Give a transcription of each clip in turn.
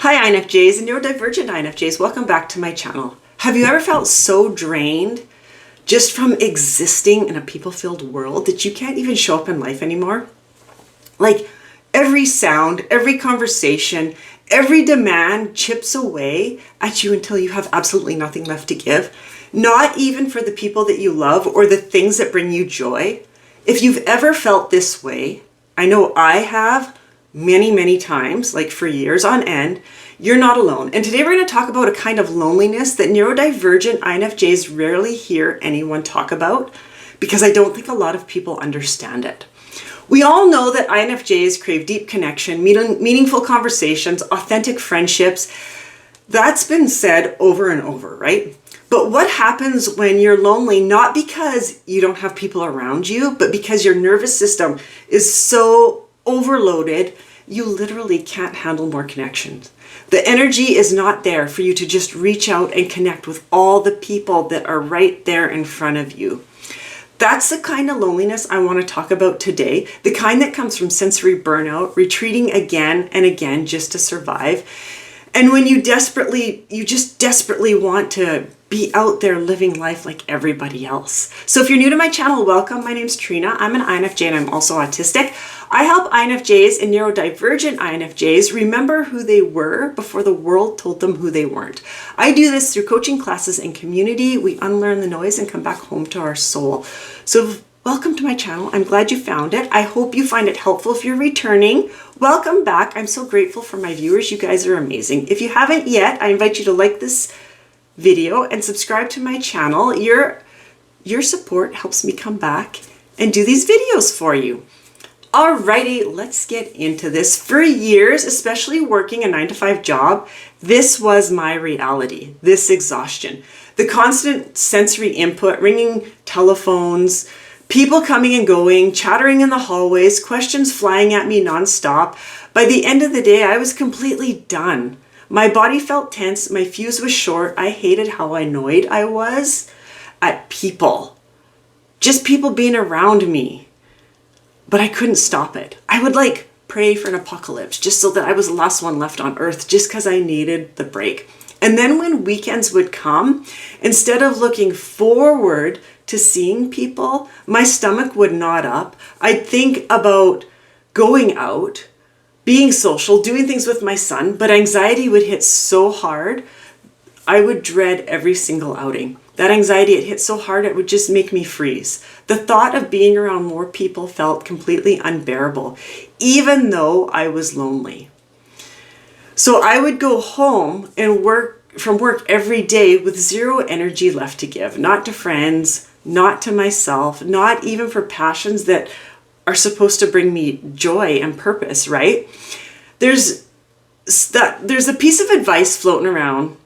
Hi INFJs and Neurodivergent INFJs, welcome back to my channel. Have you ever felt so drained just from existing in a people-filled world that you can't even show up in life anymore? Like every sound, every conversation, every demand chips away at you until you have absolutely nothing left to give. Not even for the people that you love or the things that bring you joy. If you've ever felt this way, I know I have many times, like for years on end, you're not alone. And today we're going to talk about a kind of loneliness that neurodivergent INFJs rarely hear anyone talk about because I don't think a lot of people understand it. We all know that INFJs crave deep connection, meaningful conversations, authentic friendships. That's been said over and over, right? But what happens when you're lonely, not because you don't have people around you, but because your nervous system is so overloaded, you literally can't handle more connections. The energy is not there for you to just reach out and connect with all the people that are right there in front of you. That's the kind of loneliness I want to talk about today, the kind that comes from sensory burnout, retreating again and again just to survive. And when you just desperately want to be out there living life like everybody else. So if you're new to my channel, welcome. My name's Trina. I'm an INFJ and I'm also autistic. I help INFJs and neurodivergent INFJs remember who they were before the world told them who they weren't. I do this through coaching classes and community. We unlearn the noise and come back home to our soul. So welcome to my channel. I'm glad you found it. I hope you find it helpful. If you're returning, welcome back. I'm so grateful for my viewers. You guys are amazing. If you haven't yet, I invite you to like this video and subscribe to my channel. Your support helps me come back and do these videos for you. Alrighty, let's get into this. For years, especially working a 9-to-5 job, this was my reality, this exhaustion. The constant sensory input, ringing telephones, people coming and going, chattering in the hallways, questions flying at me nonstop. By the end of the day, I was completely done. My body felt tense, my fuse was short. I hated how annoyed I was at people. Just people being around me. But I couldn't stop it. I would pray for an apocalypse just so that I was the last one left on earth just because I needed the break. And then when weekends would come, instead of looking forward to seeing people, my stomach would knot up. I'd think about going out, being social, doing things with my son, but anxiety would hit so hard, I would dread every single outing. That anxiety, it hit so hard, it would just make me freeze. The thought of being around more people felt completely unbearable, even though I was lonely. So I would go home and work every day with zero energy left to give, not to friends, not to myself, not even for passions that are supposed to bring me joy and purpose, right? There's a piece of advice floating around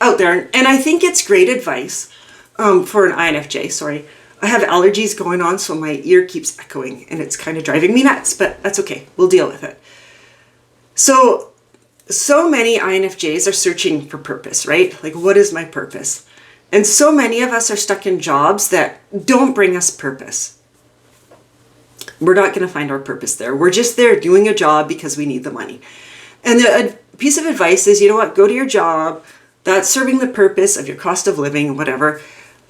out there, and I think it's great advice for an INFJ. Sorry, I have allergies going on, so my ear keeps echoing, and it's kind of driving me nuts, but that's okay. We'll deal with it. So many INFJs are searching for purpose, right? Like, what is my purpose? And so many of us are stuck in jobs that don't bring us purpose. We're not going to find our purpose there. We're just there doing a job because we need the money. And a piece of advice is, you know what, go to your job that's serving the purpose of your cost of living, whatever.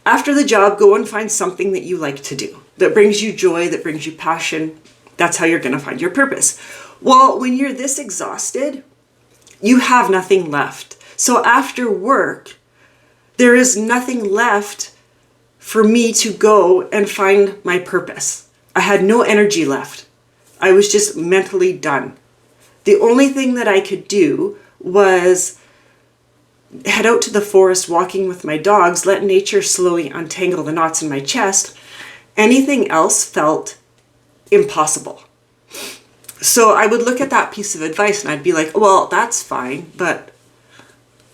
After the job, go and find something that you like to do, that brings you joy, that brings you passion. That's how you're going to find your purpose. Well, when you're this exhausted, you have nothing left. So after work, there is nothing left for me to go and find my purpose. I had no energy left. I was just mentally done. The only thing that I could do was head out to the forest walking with my dogs, let nature slowly untangle the knots in my chest. Anything else felt impossible. So I would look at that piece of advice and I'd be like, well, that's fine, but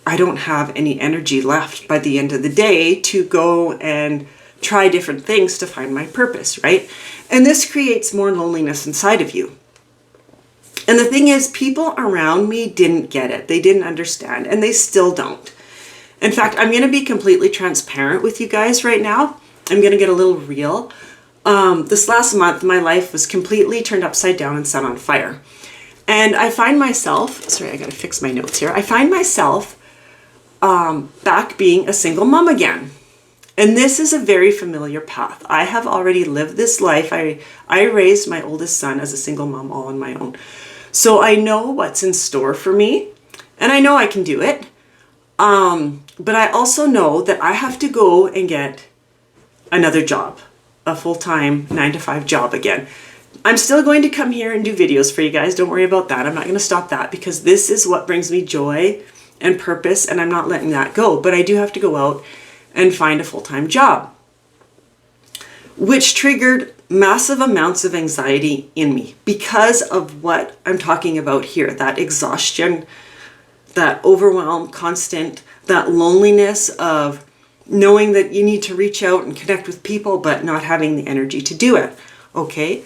I don't have any energy left by the end of the day to go and try different things to find my purpose, right? And this creates more loneliness inside of you. And the thing is, people around me didn't get it. They didn't understand, and they still don't. In fact, I'm going to be completely transparent with you guys right now. I'm going to get a little real. This last month, my life was completely turned upside down and set on fire. And I find myself, sorry, I gotta fix my notes here. I find myself back being a single mom again. And this is a very familiar path. I have already lived this life. I raised my oldest son as a single mom all on my own. So I know what's in store for me, and I know I can do it. But I also know that I have to go and get another job, a full-time 9-to-5 job again. I'm still going to come here and do videos for you guys. Don't worry about that. I'm not going to stop that because this is what brings me joy and purpose, and I'm not letting that go. But I do have to go out and find a full-time job, which triggered massive amounts of anxiety in me because of what I'm talking about here, that exhaustion, that overwhelm, constant, that loneliness of knowing that you need to reach out and connect with people, but not having the energy to do it. Okay.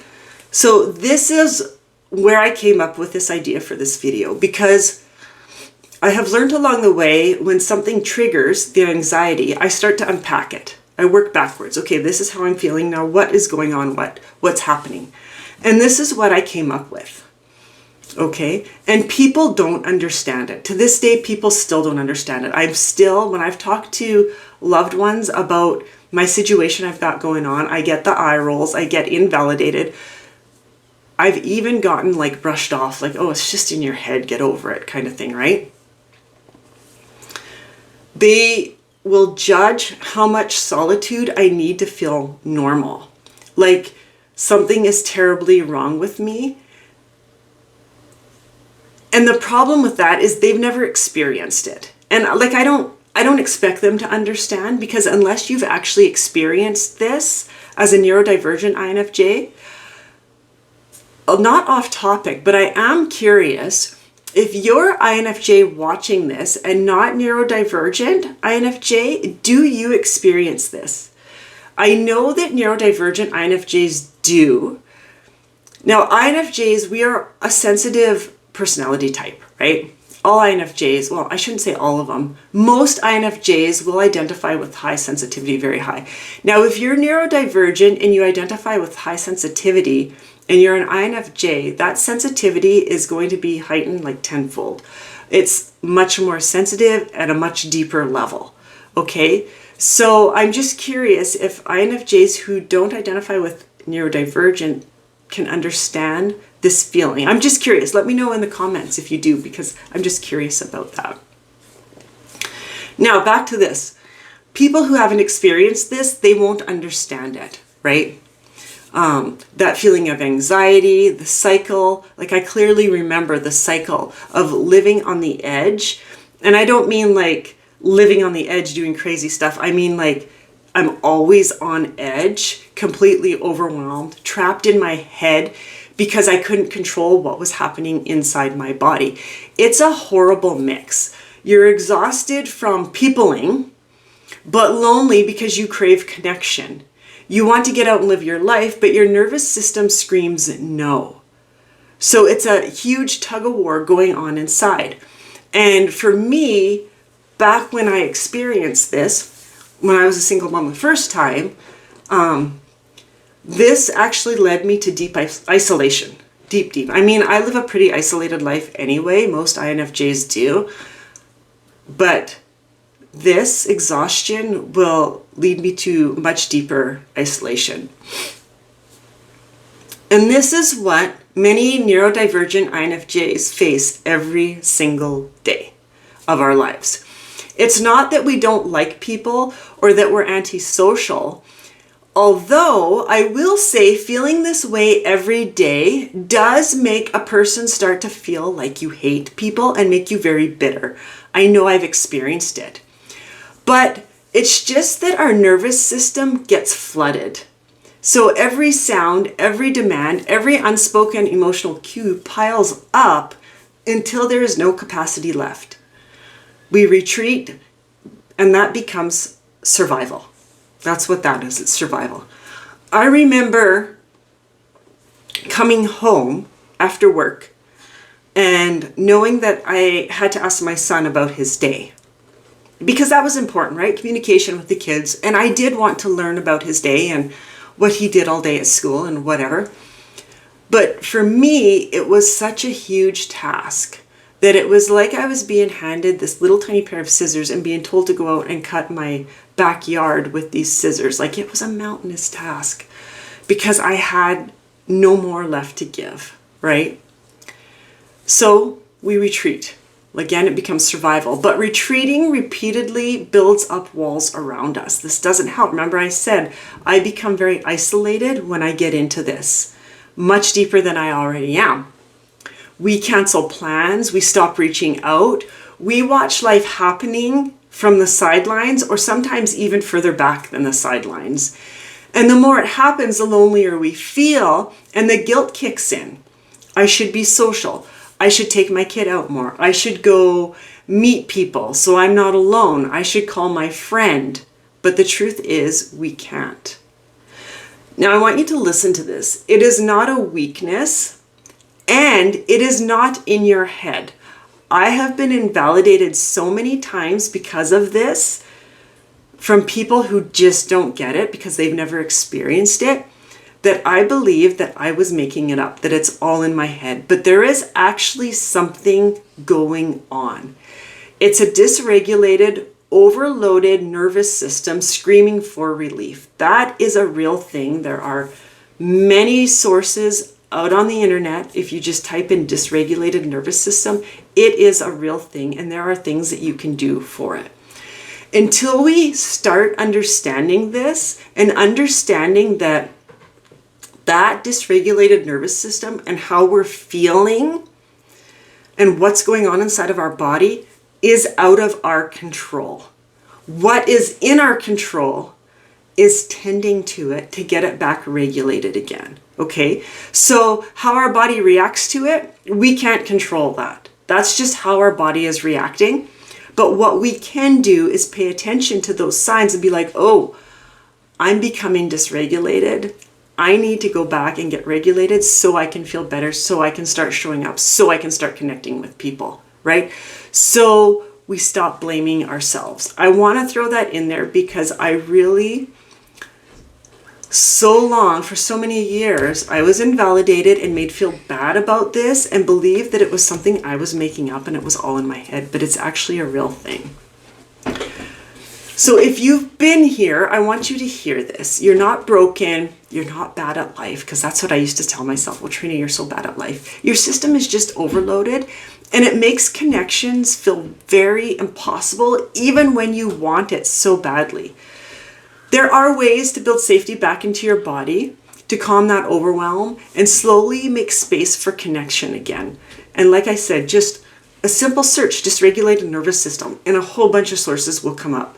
So this is where I came up with this idea for this video, because I have learned along the way when something triggers the anxiety, I start to unpack it. I work backwards. Okay, this is how I'm feeling now. What is going on? What's happening? And this is what I came up with. Okay, and people don't understand it. To this day, people still don't understand it. When I've talked to loved ones about my situation I've got going on, I get the eye rolls, I get invalidated. I've even gotten like brushed off, like, oh, it's just in your head, get over it kind of thing, right? They will judge how much solitude I need to feel normal. Like something is terribly wrong with me. And the problem with that is they've never experienced it. And like, I don't expect them to understand, because unless you've actually experienced this as a neurodivergent INFJ, not off topic, but I am curious, if you're INFJ watching this and not neurodivergent INFJ, do you experience this? I know that neurodivergent INFJs do. Now, INFJs, we are a sensitive personality type, right? All INFJs, well, I shouldn't say all of them. Most INFJs will identify with high sensitivity, very high. Now, if you're neurodivergent and you identify with high sensitivity, and you're an INFJ, that sensitivity is going to be heightened like tenfold. It's much more sensitive at a much deeper level, okay? So I'm just curious if INFJs who don't identify with neurodivergent can understand this feeling. I'm just curious. Let me know in the comments if you do, because I'm just curious about that. Now, back to this. People who haven't experienced this, they won't understand it, right? That feeling of anxiety, the cycle, like I clearly remember the cycle of living on the edge. And I don't mean like living on the edge doing crazy stuff. I mean like I'm always on edge, completely overwhelmed, trapped in my head because I couldn't control what was happening inside my body. It's a horrible mix. You're exhausted from peopling, but lonely because you crave connection. You want to get out and live your life, but your nervous system screams no. So it's a huge tug of war going on inside. And for me, back when I experienced this, when I was a single mom the first time, this actually led me to deep isolation. Deep. I mean, I live a pretty isolated life anyway. Most INFJs do. But this exhaustion will lead me to much deeper isolation. And this is what many neurodivergent INFJs face every single day of our lives. It's not that we don't like people or that we're antisocial, although I will say feeling this way every day does make a person start to feel like you hate people and make you very bitter. I know I've experienced it. But it's just that our nervous system gets flooded. So every sound, every demand, every unspoken emotional cue piles up until there is no capacity left. We retreat, and that becomes survival. That's what that is, it's survival. I remember coming home after work and knowing that I had to ask my son about his day. Because that was important, right? Communication with the kids. And I did want to learn about his day and what he did all day at school and whatever. But for me, it was such a huge task that it was like I was being handed this little tiny pair of scissors and being told to go out and cut my backyard with these scissors. Like, it was a mountainous task because I had no more left to give, right? So we retreat. Again, it becomes survival, but retreating repeatedly builds up walls around us. This doesn't help. Remember, I said I become very isolated when I get into this, much deeper than I already am. We cancel plans. We stop reaching out. We watch life happening from the sidelines, or sometimes even further back than the sidelines. And the more it happens, the lonelier we feel, and the guilt kicks in. I should be social. I should take my kid out more. I should go meet people so I'm not alone. I should call my friend. But the truth is, we can't. Now, I want you to listen to this. It is not a weakness, and it is not in your head. I have been invalidated so many times because of this from people who just don't get it because they've never experienced it, that I believe that I was making it up, that it's all in my head. But there is actually something going on. It's a dysregulated, overloaded nervous system screaming for relief. That is a real thing. There are many sources out on the internet. If you just type in dysregulated nervous system, it is a real thing, and there are things that you can do for it. Until we start understanding this and understanding that dysregulated nervous system and how we're feeling and what's going on inside of our body is out of our control. What is in our control is tending to it to get it back regulated again. Okay? So how our body reacts to it, we can't control that. That's just how our body is reacting. But what we can do is pay attention to those signs and be like, oh, I'm becoming dysregulated. I need to go back and get regulated so I can feel better, so I can start showing up, so I can start connecting with people, right? So we stop blaming ourselves. I want to throw that in there because I really, so long, for so many years, I was invalidated and made feel bad about this and believed that it was something I was making up and it was all in my head, but it's actually a real thing. So if you've been here, I want you to hear this. You're not broken. You're not bad at life, because that's what I used to tell myself. Well, Trina, you're so bad at life. Your system is just overloaded, and it makes connections feel very impossible, even when you want it so badly. There are ways to build safety back into your body, to calm that overwhelm, and slowly make space for connection again. And like I said, just a simple search, dysregulated nervous system, and a whole bunch of sources will come up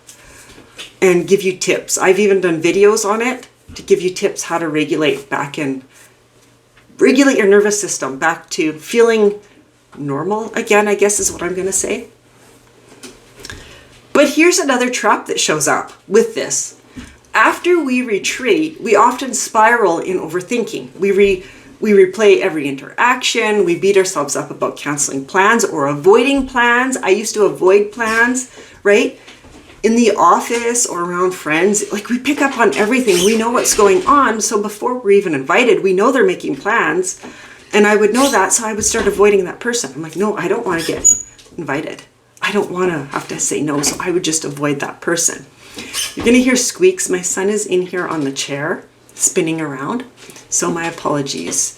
and give you tips. I've even done videos on it to give you tips how to regulate your nervous system back to feeling normal again, I guess is what I'm going to say. But here's another trap that shows up with this. After we retreat, we often spiral in overthinking. We replay every interaction. We beat ourselves up about canceling plans or avoiding plans. I used to avoid plans, right? In the office or around friends, like, we pick up on everything. We know what's going on. So before we're even invited, we know they're making plans. And I would know that, so I would start avoiding that person. I'm like, no, I don't want to get invited. I don't want to have to say no. So I would just avoid that person. You're going to hear squeaks. My son is in here on the chair spinning around. So my apologies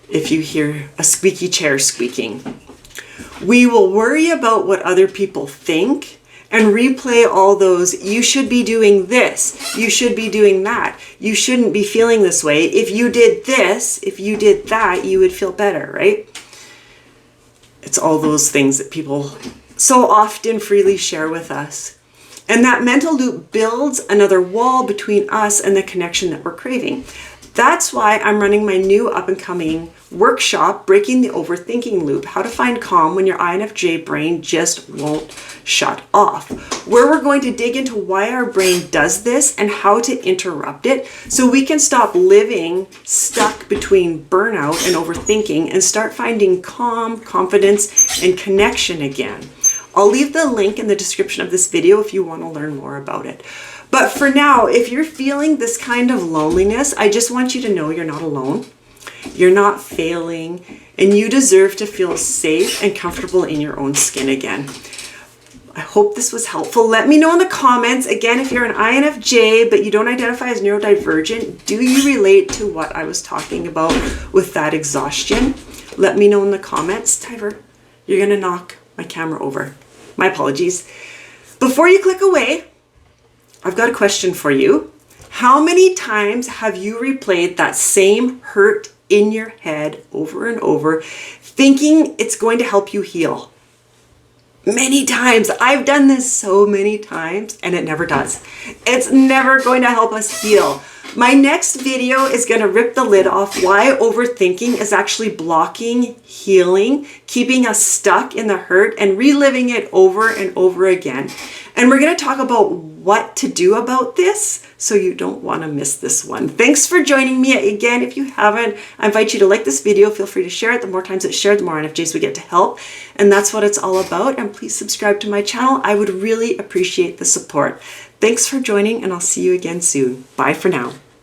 if you hear a squeaky chair squeaking. We will worry about what other people think and replay all those, you should be doing this, you should be doing that, you shouldn't be feeling this way. If you did this, if you did that, you would feel better, right? It's all those things that people so often freely share with us. And that mental loop builds another wall between us and the connection that we're craving. That's why I'm running my new up-and-coming workshop, Breaking the Overthinking Loop, how to find calm when your INFJ brain just won't shut off, where we're going to dig into why our brain does this and how to interrupt it so we can stop living stuck between burnout and overthinking and start finding calm, confidence, and connection again. I'll leave the link in the description of this video if you want to learn more about it. But for now, if you're feeling this kind of loneliness, I just want you to know you're not alone. You're not failing, and you deserve to feel safe and comfortable in your own skin again. I hope this was helpful. Let me know in the comments. Again, if you're an INFJ, but you don't identify as neurodivergent, do you relate to what I was talking about with that exhaustion? Let me know in the comments. Tiver, you're gonna knock my camera over. My apologies. Before you click away, I've got a question for you. How many times have you replayed that same hurt in your head over and over, thinking it's going to help you heal? Many times. I've done this so many times and it never does. It's never going to help us heal. My next video is going to rip the lid off why overthinking is actually blocking healing, keeping us stuck in the hurt and reliving it over and over again. And we're going to talk about what to do about this, so you don't want to miss this one. Thanks for joining me. Again, if you haven't, I invite you to like this video. Feel free to share it. The more times it's shared, the more INFJs we get to help. And that's what it's all about. And please subscribe to my channel. I would really appreciate the support. Thanks for joining, and I'll see you again soon. Bye for now.